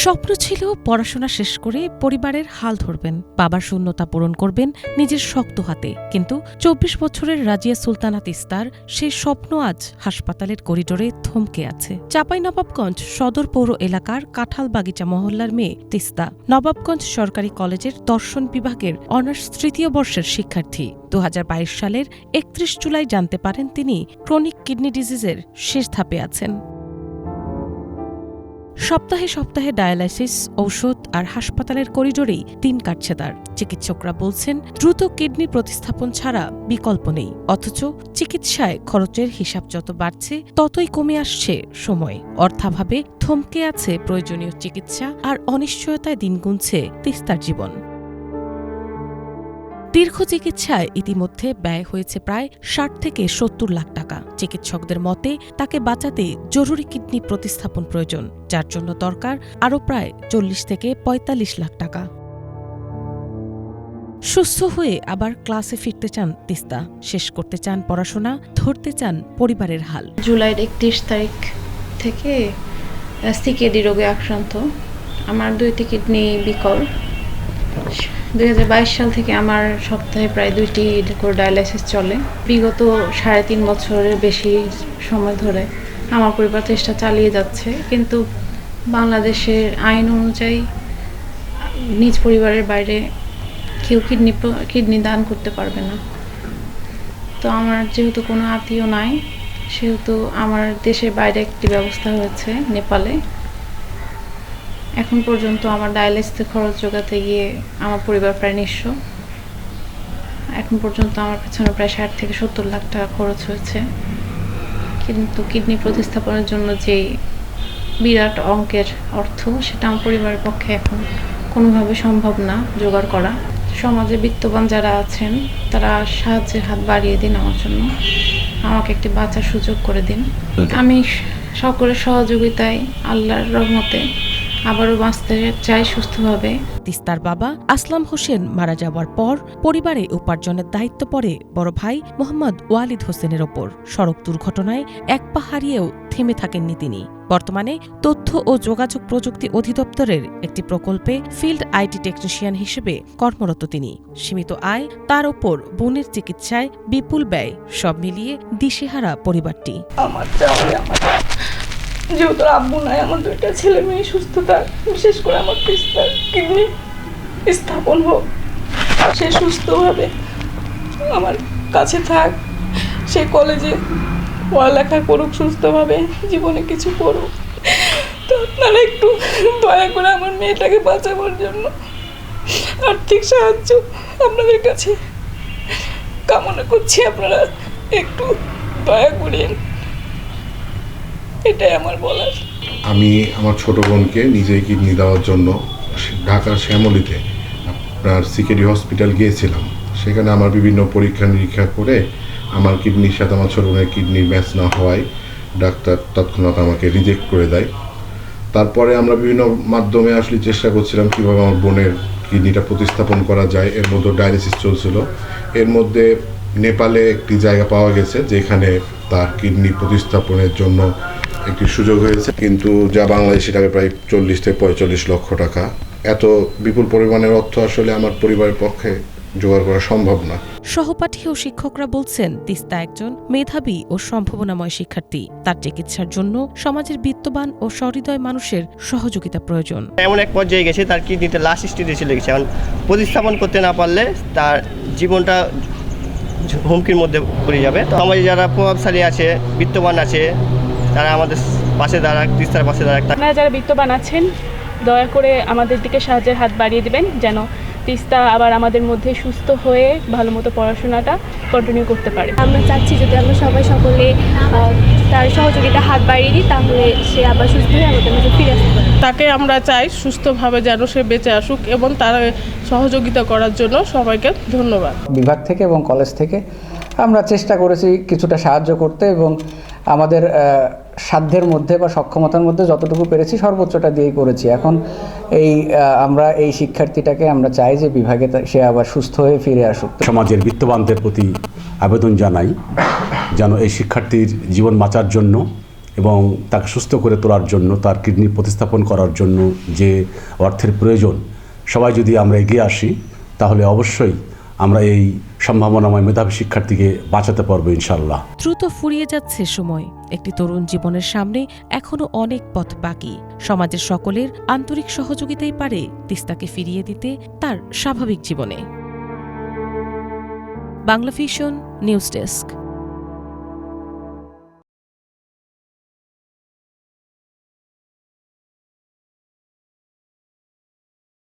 স্বপ্ন ছিল পড়াশোনা শেষ করে পরিবারের হাল ধরবেন, বাবার শূন্যতা পূরণ করবেন নিজের শক্ত হাতে। কিন্তু ২৪ বছরের রাজিয়া সুলতানা তিস্তার সেই স্বপ্ন আজ হাসপাতালের করিডোরে থমকে আছে। চাঁপাইনবাবগঞ্জ সদর পৌর এলাকার কাঁঠালবাগিচা মহল্লার মেয়ে তিস্তা নবাবগঞ্জ সরকারি কলেজের দর্শন বিভাগের অনার্স তৃতীয় বর্ষের শিক্ষার্থী। ২০২২ সালের ৩১ জুলাই জানতে পারেন তিনি ক্রনিক কিডনি ডিজিজের শেষ ধাপে আছেন। সপ্তাহে সপ্তাহে ডায়ালাইসিস, ঔষধ আর হাসপাতালের করিডোরেই দিন কাটছে তার। চিকিৎসকরা বলছেন দ্রুত কিডনি প্রতিস্থাপন ছাড়া বিকল্প নেই। অথচ চিকিৎসায় খরচের হিসাব যত বাড়ছে ততই কমে আসছে সময়। অর্থাভাবে থমকে আছে প্রয়োজনীয় চিকিৎসা আর অনিশ্চয়তায় দিন গুনছে তিস্তার জীবন। দীর্ঘ চিকিৎসায় ইতিমধ্যে ব্যয় হয়েছে প্রায় ৬০ থেকে ৭০ লাখ টাকা। চিকিৎসকদের মতে তাকে বাঁচাতে জরুরি কিডনি প্রতিস্থাপন প্রয়োজন, যার জন্য দরকার আরও প্রায় ৪০ থেকে ৪৫ লাখ টাকা। সুস্থ হয়ে আবার ক্লাসে ফিরতে চান তিস্তা, শেষ করতে চান পড়াশোনা, ধরতে চান পরিবারের হাল। জুলাইয়ের ৩১ তারিখ থেকে সিকেডি রোগে আক্রান্ত। আমার ২টি কিডনি বিকল। ২০২২ সাল থেকে আমার সপ্তাহে প্রায় ২টি করে ডায়ালাইসিস চলে। বিগত ৩.৫ বছরের বেশি সময় ধরে আমার পরিবার চেষ্টা চালিয়ে যাচ্ছে, কিন্তু বাংলাদেশের আইন অনুযায়ী নিজ পরিবারের বাইরে কেউ কিডনি দান করতে পারবে না। তো আমার যেহেতু কোনো আত্মীয় নাই, সেহেতু আমার দেশের বাইরে একটি ব্যবস্থা হয়েছে নেপালে। এখন পর্যন্ত আমার ডায়ালাইসিসের খরচ জোগাতে গিয়ে আমার পরিবার প্রায় নিঃস্ব। এখন পর্যন্ত আমার পেছনে প্রায় ৬০ থেকে ৭০ লাখ টাকা খরচ হয়েছে। কিন্তু কিডনি প্রতিস্থাপনের জন্য যে বিরাট অঙ্কের অর্থ, সেটা আমার পরিবারের পক্ষে এখন কোনোভাবে সম্ভব না জোগাড় করা। সমাজে বিত্তবান যারা আছেন তারা সাহায্যের হাত বাড়িয়ে দিন, আমার জন্য আমাকে একটি বাঁচার সুযোগ করে দিন। আমি সকলের সহযোগিতায় আল্লাহর রহমতে আবারও বাঁচতে চাই সুস্থভাবে। তিস্তার বাবা আসলাম হোসেন মারা যাওয়ার পর পরিবারে উপার্জনের দায়িত্ব পড়ে বড় ভাই মোহাম্মদ ওয়ালিদ হোসেনের ওপর। সড়ক দুর্ঘটনায় এক পা হারিয়েও থেমে থাকেননি তিনি। বর্তমানে তথ্য ও যোগাযোগ প্রযুক্তি অধিদপ্তরের একটি প্রকল্পে ফিল্ড আইটি টেকনিশিয়ান হিসেবে কর্মরত তিনি। সীমিত আয়, তার ওপর বোনের চিকিৎসায় বিপুল ব্যয়, সব মিলিয়ে দিশেহারা পরিবারটি। যেহেতু আব্বু নাই, আমার 2টা ছেলে মেয়ে সুস্থ থাক, বিশেষ করে আমার তিস্তার কিডনি স্থাপন হোক, সে সুস্থভাবে আমার কাছে থাক, সে কলেজে পড়ালেখা করুক, সুস্থভাবে জীবনে কিছু করুক। তো আপনারা একটু দয়া করে আমার মেয়েটাকে বাঁচাবার জন্য আর্থিক সাহায্য আপনাদের কাছে কামনা করছি। আপনারা একটু দয়া করেন, এটাই আমার বলার। আমি আমার ছোট বোনকে নিজেই কিডনি দেওয়ার জন্য ঢাকার শ্যামলীতে আপনার সিকেডি হসপিটাল গিয়েছিলাম। সেখানে আমার বিভিন্ন পরীক্ষা নিরীক্ষা করে আমার কিডনির সাথে আমার ছোট বোনের কিডনির ম্যাচ না হওয়ায় ডাক্তার তৎক্ষণাৎ আমাকে রিজেক্ট করে দেয়। তারপরে আমরা বিভিন্ন মাধ্যমে আসলে চেষ্টা করছিলাম কীভাবে আমার বোনের কিডনিটা প্রতিস্থাপন করা যায়। এর মধ্যে ডায়ালিসিস চলছিল। এর মধ্যে নেপালে একটি জায়গা পাওয়া গেছে যেখানে তার কিডনি প্রতিস্থাপনের জন্য একটি সুযোগ হয়েছে, কিন্তু যা বাংলাদেশি টাকা প্রায় ৪০ থেকে ৪৫ লক্ষ টাকা। এত বিপুল পরিমাণের অর্থ আসলে আমার পরিবারের পক্ষে জোগাড় করা সম্ভব না। সহপাঠী ও শিক্ষকরা বলছেন তিস্তা একজন মেধাবী ও সম্ভাবনাময় শিক্ষার্থী। তার চিকিৎসার জন্য সমাজের বিত্তবান ও সহৃদয় মানুষের সহযোগিতা প্রয়োজন। এমন এক পর্যায়ে গেছে তার কিডনিতে লাস্ট স্টেজে চলে গেছে। এখন প্রতিস্থাপন করতে না পারলে তার জীবনটা হুমকির মধ্যে পড়ে যাবে। তো সমাজে যারা প্রভাবশালী আছে, বিত্তবান আছে, তারা আমাদের পাশে দাঁড়াক, তিস্তার পাশে দাঁড়াক। আপনারা যারা বিত্তবান আছেন, দয়া করে আমাদের দিকে সাহায্যের হাত বাড়িয়ে দিবেন, যেন তিস্তা আবার আমাদের মধ্যে সুস্থ হয়ে ভালো মতো পড়াশোনাটা কন্টিনিউ করতে পারে। আমরা চাচ্ছি যদি আমরা সকলে তার সহযোগিতা হাত বাড়িয়ে দিই, তাহলে সে আবার সুস্থ হয়ে আমাদের মধ্যে ফিরে আসতে পারে। তাকে আমরা চাই সুস্থভাবে যেন সে বেঁচে আসুক, এবং তার সহযোগিতা করার জন্য সবাইকে ধন্যবাদ। বিভাগ থেকে এবং কলেজ থেকে আমরা চেষ্টা করেছি কিছুটা সাহায্য করতে, এবং আমাদের সাধ্যের মধ্যে বা সক্ষমতার মধ্যে যতটুকু পেরেছি সর্বোচ্চটা দিয়েই করেছি। এখন আমরা এই শিক্ষার্থীটাকে আমরা চাই যে বিভাগে সে আবার সুস্থ হয়ে ফিরে আসুক। সমাজের বিত্তবানদের প্রতি আবেদন জানাই যেন এই শিক্ষার্থীর জীবন বাঁচার জন্য এবং তাকে সুস্থ করে তোলার জন্য, তার কিডনি প্রতিস্থাপন করার জন্য যে অর্থের প্রয়োজন, সবাই যদি আমরা এগিয়ে আসি তাহলে অবশ্যই আমরা এই সম্ভাবনাময় মেধাবী শিক্ষার্থীকে বাঁচাতে পারবো ইনশাআল্লাহ। দ্রুত ফুরিয়ে যাচ্ছে সময়। একটি তরুণ জীবনের সামনে এখনো অনেক পথ বাকি। সমাজের সকলের আন্তরিক সহযোগিতাই পারে তিস্তাকে ফিরিয়ে দিতে তার স্বাভাবিক জীবনে। Bangla vision news desk.